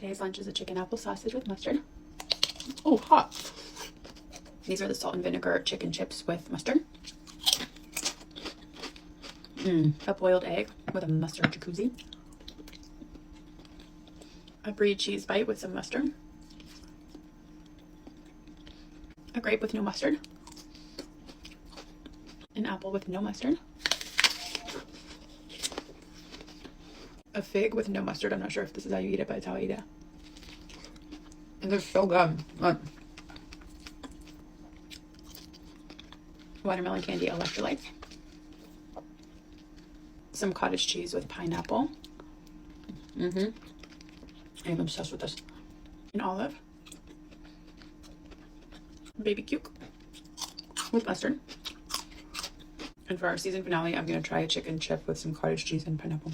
Today's lunch is a chicken apple sausage with mustard. Oh, hot. These are the salt and vinegar chicken chips with mustard. A boiled egg with a mustard jacuzzi. A Brie cheese bite with some mustard. A grape with no mustard. An apple with no mustard. A fig with no mustard. I'm not sure if this is how you eat it, but it's how I eat it. And they're so good. Watermelon candy electrolytes. Some cottage cheese with pineapple. I'm obsessed with this. An olive. Baby cuke with mustard. And for our season finale, I'm going to try a chicken chip with some cottage cheese and pineapple.